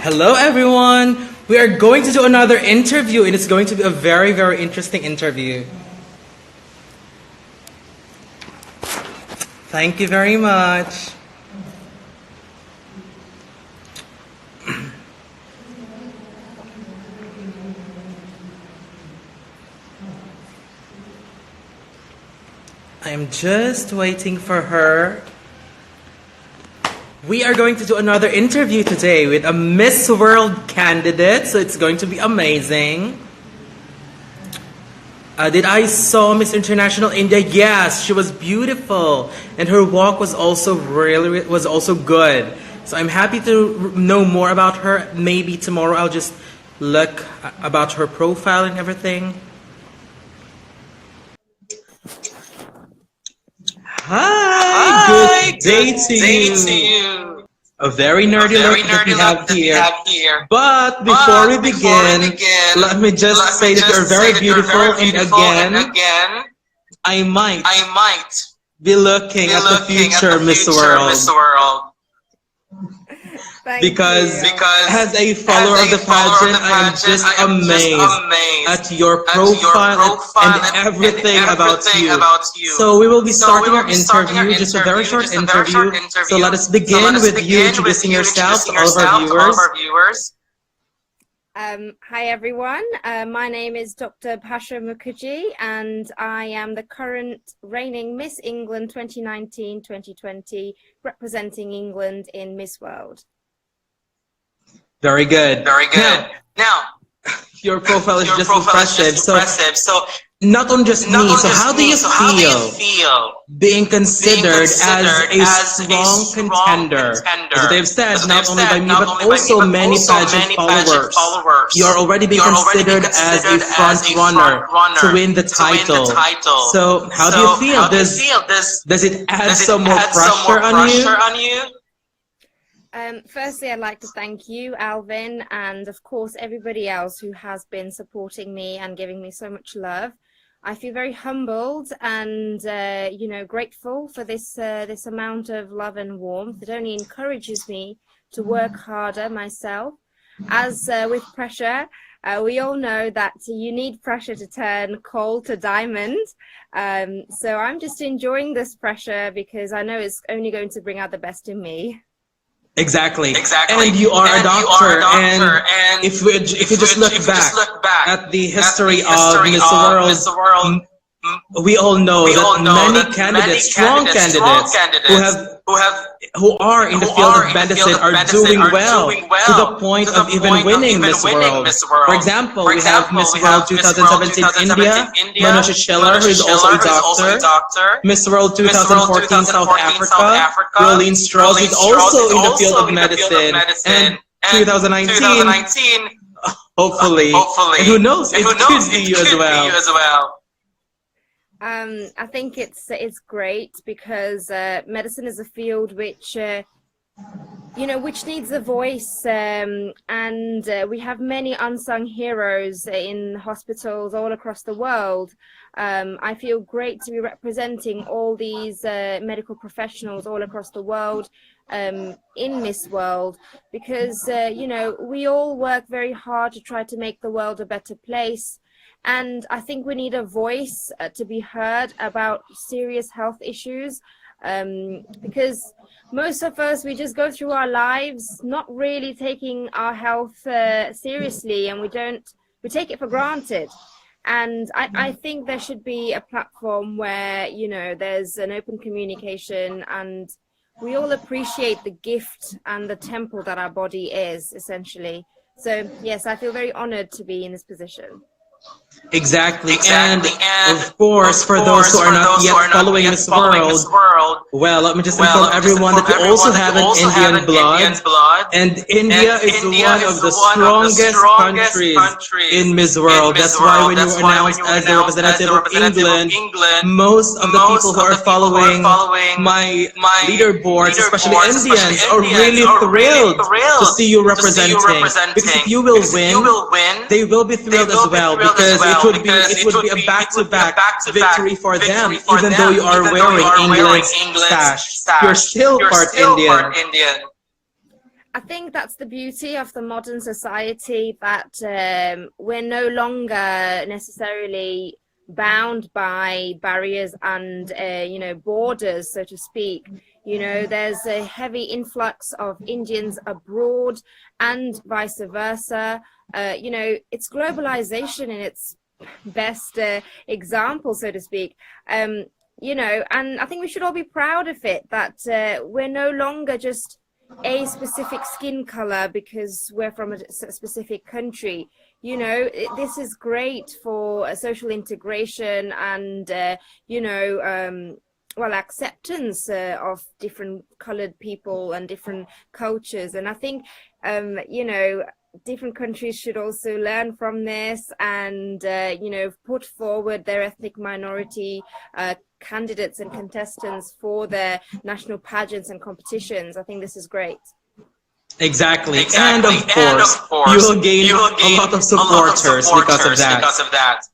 Hello, everyone. We are going to do another interview, and it's going to be a very, very interesting interview. Thank you very much. I am just waiting for her. We are going to do another interview today with a Miss World candidate, so it's going to be amazing. Did I saw Miss International India? Yes, she was beautiful, and her walk was also good. So I'm happy to know more about her. Maybe tomorrow I'll just look about her profile and everything. Hi, good day to you. A very nerdy look that we have here. But before we begin, let me just say that you're very beautiful, and again, I might be looking at the future Miss World. Because as a follower of the pageant, I am just amazed at your profile and everything about you. So we will be starting our interview, just a very short interview. So let us begin with you introducing yourself to all of our viewers. Hi everyone, my name is Dr. Bhasha Mukherjee and I am the current reigning Miss England 2019-2020, representing England in Miss World. Very good. Now, your profile is just impressive. So not on just me. So how do you feel being considered as a strong contender? As they've said, not only by me, but also many pageant followers. You're already being considered as a front runner to win the title. So how do you feel? Does it add some more pressure on you? Firstly, I'd like to thank you, Alvin, and of course everybody else who has been supporting me and giving me so much love. I feel very humbled and grateful for this amount of love and warmth. It only encourages me to work harder myself. As with pressure, we all know that you need pressure to turn coal to diamond. So I'm just enjoying this pressure because I know it's only going to bring out the best in me. Exactly. And you are a doctor, and if you just look back at the history of Miss World, we all know that many candidates, strong candidates, who are in the field of medicine are doing well to the point of even winning Miss World. For example, we have Miss World 2017 India, Micucci who is also a doctor. Miss World 2014 South Africa, Rolene Strauss, who is also in the field of medicine, and 2019, hopefully, and who knows, it could be you as well. I think it's great because medicine is a field which which needs a voice, and we have many unsung heroes in hospitals all across the world. I feel great to be representing all these medical professionals all across the world in Miss World because we all work very hard to try to make the world a better place. And I think we need a voice to be heard about serious health issues because most of us, we just go through our lives not really taking our health seriously, and we take it for granted. And I think there should be a platform where, there's an open communication and we all appreciate the gift and the temple that our body is, essentially. So, yes, I feel very honored to be in this position. Exactly. And of course, for those who are not yet following Miss World, well, let me just inform everyone that we also have an Indian blood, and India is one of the strongest countries in Miss World. That's why when you were announced as the representative of England, most of the people who are following my leaderboards, especially Indians, are really thrilled to see you representing. Because if you will win, they will be thrilled as well, because it would be a back-to-back victory for them, even though you are wearing England's sash. You're still part Indian. I think that's the beauty of the modern society, that we're no longer necessarily bound by barriers and borders, so to speak. There's a heavy influx of Indians abroad and vice versa. It's globalization in its best example, so to speak. And I think we should all be proud of it, that we're no longer just a specific skin color because we're from a specific country. This is great for social integration and acceptance of different colored people and different cultures. And I think different countries should also learn from this and put forward their ethnic minority candidates and contestants for their national pageants and competitions. I think this is great. Exactly. And of course, you will gain a lot of supporters because of that.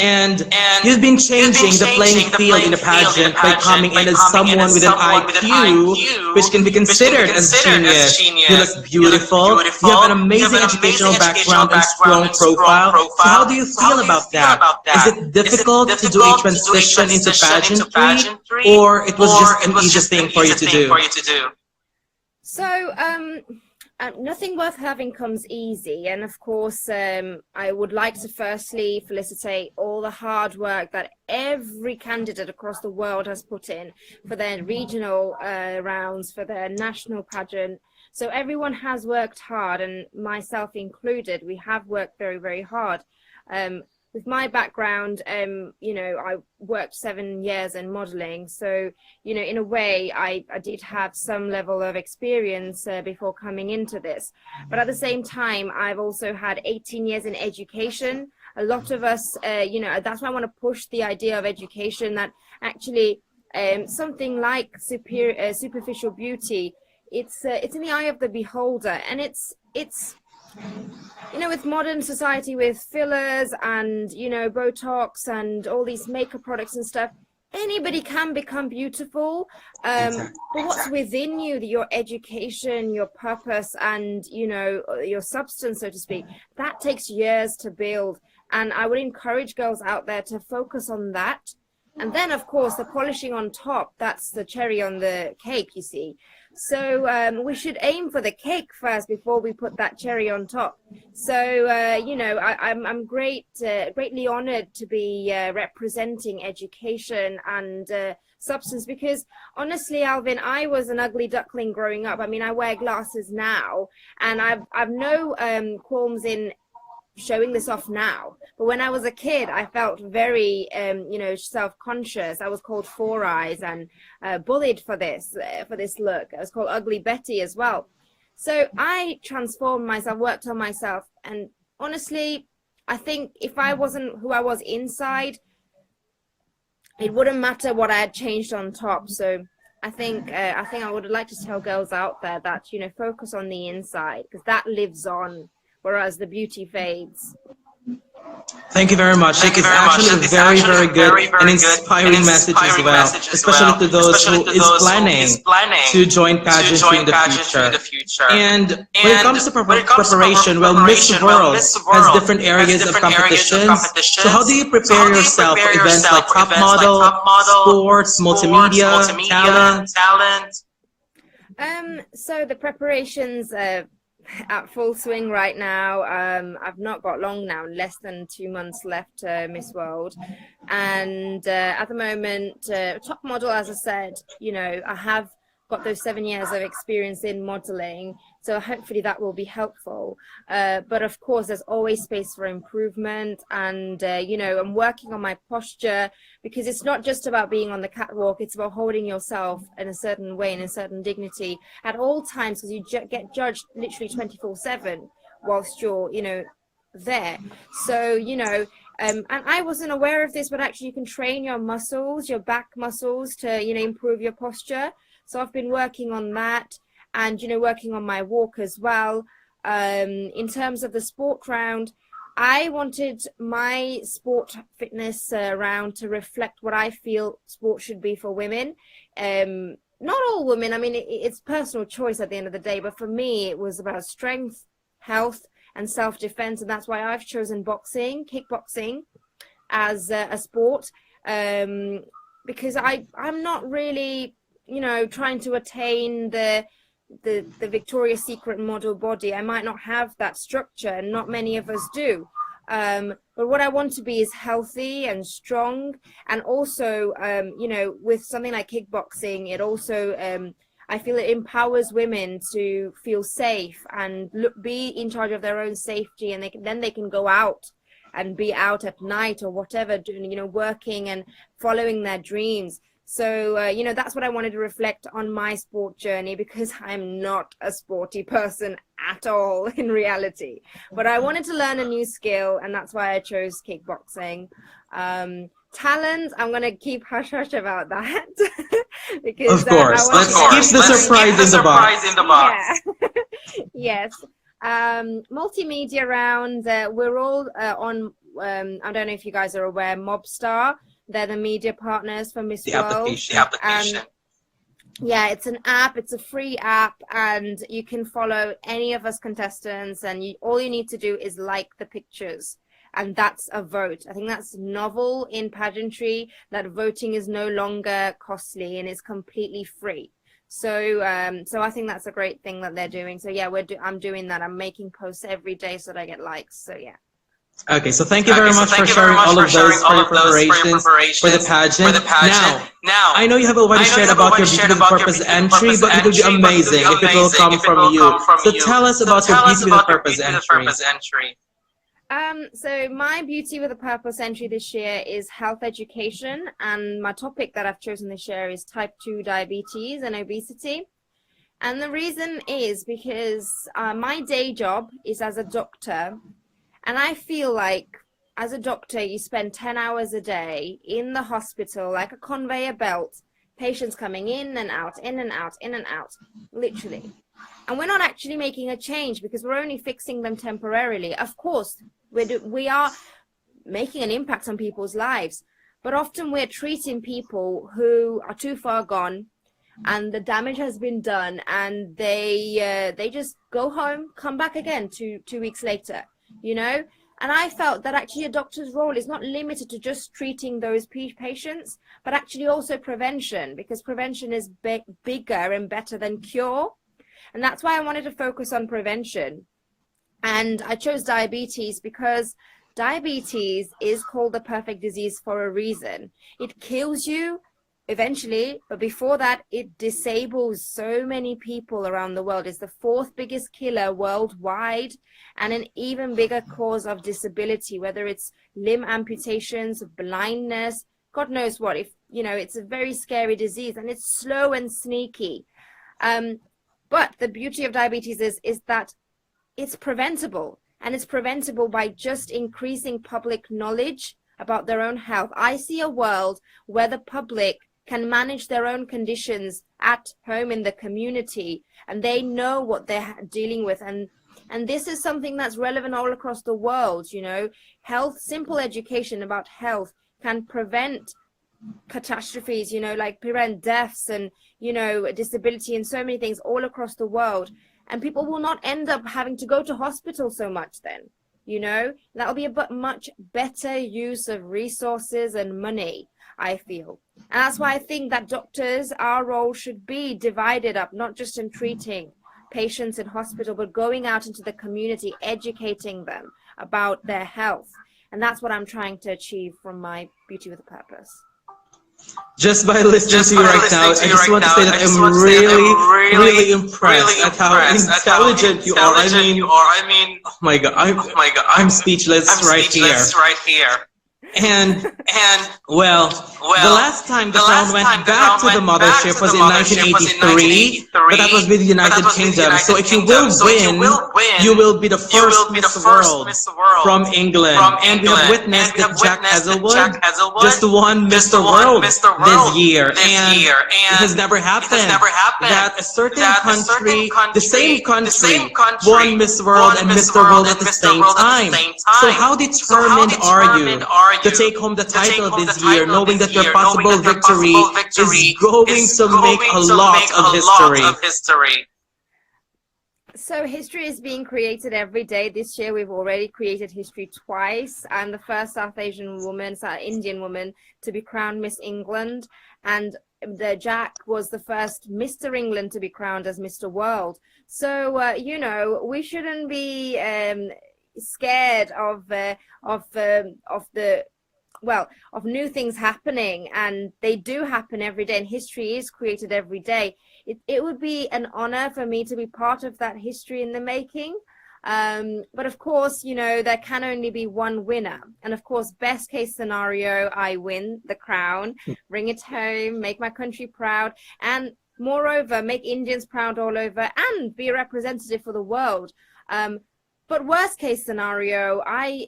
And you've been changing the playing field in the pageant by coming in as someone with an IQ which can be considered as genius. You look beautiful, you have an amazing educational background and strong profile. So how do you feel about that? Is it difficult to do a transition into pageantry, or it was just an easy thing for you to do? So, nothing worth having comes easy, and of course I would like to firstly felicitate all the hard work that every candidate across the world has put in for their regional rounds, for their national pageant. So everyone has worked hard, and myself included. We have worked very, very hard. With my background, I worked 7 years in modeling. So, in a way, I did have some level of experience before coming into this. But at the same time, I've also had 18 years in education. A lot of us, that's why I want to push the idea of education, that actually something like superficial beauty, it's in the eye of the beholder. And it's with modern society, with fillers and, Botox and all these makeup products and stuff, anybody can become beautiful. But what's within you, your education, your purpose, and, your substance, so to speak, that takes years to build. And I would encourage girls out there to focus on that. And then, of course, the polishing on top, that's the cherry on the cake, you see. So we should aim for the cake first before we put that cherry on top. So, I'm greatly honored to be representing education and substance, because honestly, Alvin, I was an ugly duckling growing up. I mean, I wear glasses now, and I've no qualms in showing this off now. But when I was a kid, I felt very, self-conscious. I was called Four Eyes and bullied for this look. I was called Ugly Betty as well. So I transformed myself, worked on myself. And honestly, I think if I wasn't who I was inside, it wouldn't matter what I had changed on top. So I think I would like to tell girls out there that, focus on the inside, because that lives on, whereas the beauty fades. Thank you very much. It is actually a very, very good and inspiring message as well, especially to those who is planning to join pageantry in the future. And when it comes to preparation, well, Miss World has different areas of competitions. So how do you prepare yourself for events like top model, sports, multimedia, talent? So the preparations at full swing right now. I've not got long now, less than 2 months left, Miss World. And at the moment, top model, as I said, I have got those 7 years of experience in modeling, so hopefully that will be helpful. But of course, there's always space for improvement, and I'm working on my posture, because it's not just about being on the catwalk, it's about holding yourself in a certain way, in a certain dignity at all times, because you get judged literally 24/7 whilst you're there. So and I wasn't aware of this, but actually you can train your muscles, your back muscles, to improve your posture. So I've been working on that, and working on my walk as well. In terms of the sport round, I wanted my sport fitness round to reflect what I feel sport should be for women. not all women, I mean, it's personal choice at the end of the day, but for me, it was about strength, health, and self-defense, and that's why I've chosen boxing, kickboxing, as a sport, because I'm not really, you know, trying to attain the Victoria's Secret model body. I might not have that structure, and not many of us do. But what I want to be is healthy and strong, and also, you know, with something like kickboxing, it also, I feel it empowers women to feel safe and be in charge of their own safety, and then they can go out and be out at night or whatever, doing, you know, working and following their dreams. So, you know, that's what I wanted to reflect on my sport journey, because I'm not a sporty person at all in reality. But I wanted to learn a new skill, and that's why I chose kickboxing. Talent, I'm going to keep hush-hush about that. Because, of course, let's keep the surprise in the box. Yeah. Yes. Multimedia round, we're all on, I don't know if you guys are aware, Mobstar. They're the media partners for Miss World. The application. Yeah, it's an app. It's a free app, and you can follow any of us contestants, and all you need to do is like the pictures, and that's a vote. I think that's novel in pageantry, that voting is no longer costly and is completely free. So so I think that's a great thing that they're doing. So yeah, I'm doing that. I'm making posts every day so that I get likes. So yeah. Okay, so thank you very much for sharing all of those for your preparations for the pageant. Now, I know you have already shared about your Beauty with a Purpose entry, but it would be amazing if it will come from you. So tell us about your Beauty with a Purpose entry. So my Beauty with a Purpose entry this year is health education, and my topic that I've chosen this year is type 2 diabetes and obesity. And the reason is because my day job is as a doctor. And I feel like as a doctor, you spend 10 hours a day in the hospital, like a conveyor belt, patients coming in and out, in and out, in and out, literally. And we're not actually making a change, because we're only fixing them temporarily. Of course, we are making an impact on people's lives, but often we're treating people who are too far gone, and the damage has been done, and they just go home, come back again 2 weeks later. You know, and I felt that actually a doctor's role is not limited to just treating those patients, but actually also prevention, because prevention is bigger and better than cure. And that's why I wanted to focus on prevention. And I chose diabetes because diabetes is called the perfect disease for a reason. It kills you eventually, but before that, it disables so many people around the world. It's the 4th biggest killer worldwide, and an even bigger cause of disability, whether it's limb amputations, blindness, God knows what. If you know, it's a very scary disease, and it's slow and sneaky. But the beauty of diabetes is that it's preventable, and it's preventable by just increasing public knowledge about their own health. I see a world where the public can manage their own conditions at home in the community, and they know what they're dealing with, and this is something that's relevant all across the world. You know, health, simple education about health can prevent catastrophes, you know, like prevent deaths and, you know, disability and so many things all across the world, and people will not end up having to go to hospital so much then. You know, that'll be a much better use of resources and money, I feel. And that's why I think that doctors, our role should be divided up, not just in treating patients in hospital, but going out into the community, educating them about their health. And that's what I'm trying to achieve from my Beauty with a Purpose. Just by listening to you right now, I just want to say that I'm really impressed at how intelligent you are. I mean, oh my God, I'm speechless right here. And well, the last time the crown went back to the mothership was in 1983, but that was with the United Kingdom. So if you will win, you will be the first Miss World from England. And we have witnessed that Jack Hazelwood just won Mr. World this year. And it has never happened that a certain country, the same country, won Miss World and Mr. World at the same time. So how determined are you to take home the title this year, knowing that your possible victory is going to make a lot of history. So history is being created every day. This year we've already created history twice. I'm the first South Asian woman, South Indian woman to be crowned Miss England, and Jack was the first Mr. England to be crowned as Mr. World. So you know, we shouldn't be scared of new things happening, and they do happen every day, and history is created every day. It would be an honor for me to be part of that history in the making. But of course, you know, there can only be one winner. And of course, best case scenario, I win the crown, bring it home, make my country proud, and moreover, make Indians proud all over and be a representative for the world. But worst case scenario, I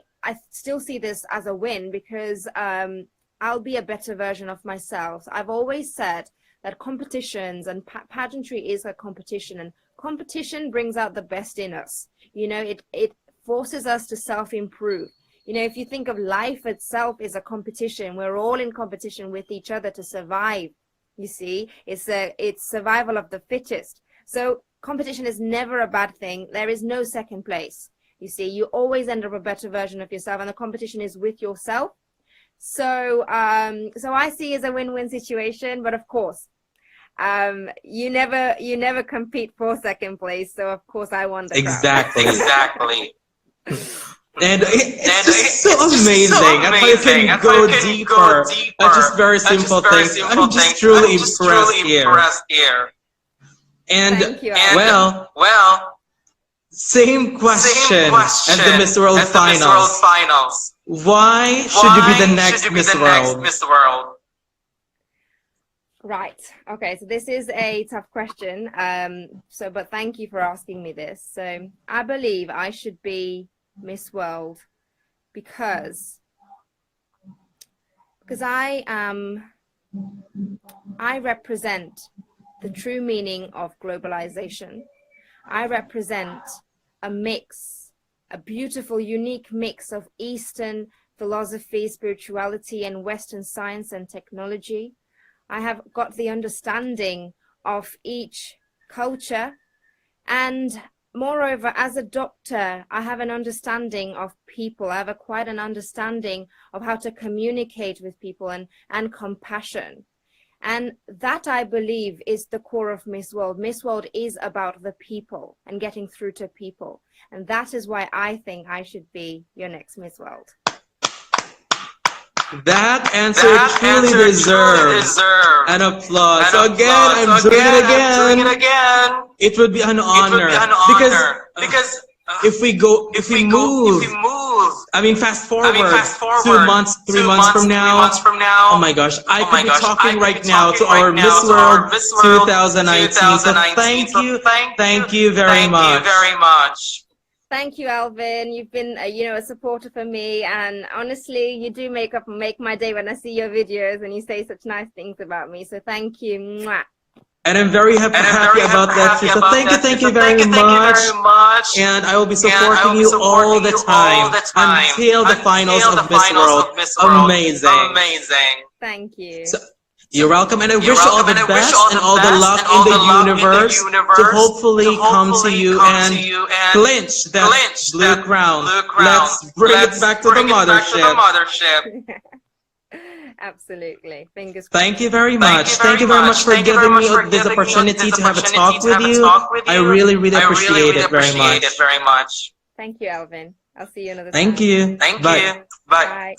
still see this as a win, because I'll be a better version of myself. I've always said that competitions and pageantry is a competition, and competition brings out the best in us. You know, it forces us to self-improve. You know, if you think of life itself is a competition, we're all in competition with each other to survive. You see, it's survival of the fittest. So competition is never a bad thing. There is no second place. You see, you always end up a better version of yourself, and the competition is with yourself. So I see it as a win-win situation, but of course, you never compete for second place. So of course I won the crown. Exactly. And it's so amazing and how you can go deeper at just very simple things. I'm just truly impressed here. And thank you, well, same question as the Miss World Finals. Why should you be the next Miss World? Right. Okay. So this is a tough question. But thank you for asking me this. So I believe I should be Miss World because I represent the true meaning of globalization. I represent a mix, a beautiful, unique mix of Eastern philosophy, spirituality, and Western science and technology. I have got the understanding of each culture, and moreover, as a doctor, I have an understanding of people. I have acquired an understanding of how to communicate with people and compassion. And that, I believe, is the core of Miss World. Miss World is about the people and getting through to people. And that is why I think I should be your next Miss World. That answer truly deserves an applause. So again, I'm doing it again. It would be an honor. Because if we move, I mean, fast forward 2 months, 3 months from now, oh my gosh, I could be talking right now to our Miss World 2019. So thank you very much. Thank you, Alvin. You've been, a supporter for me, and honestly, you do make my day when I see your videos and you say such nice things about me. So thank you. Mwah. And I'm very happy about that too. So thank you very much. And I will be supporting you all the time until the finals of Miss World. Amazing. Thank you. So, you're welcome, and I wish you all the best and all the luck in the universe to hopefully come to you and clinch that blue crown. Let's bring it back to the mothership. Absolutely. Fingers crossed. Thank you very much. Thank you very much for giving me this opportunity to have a talk with you. I really appreciate it very much. Thank you, Alvin. I'll see you another time. Thank you. Bye. Bye.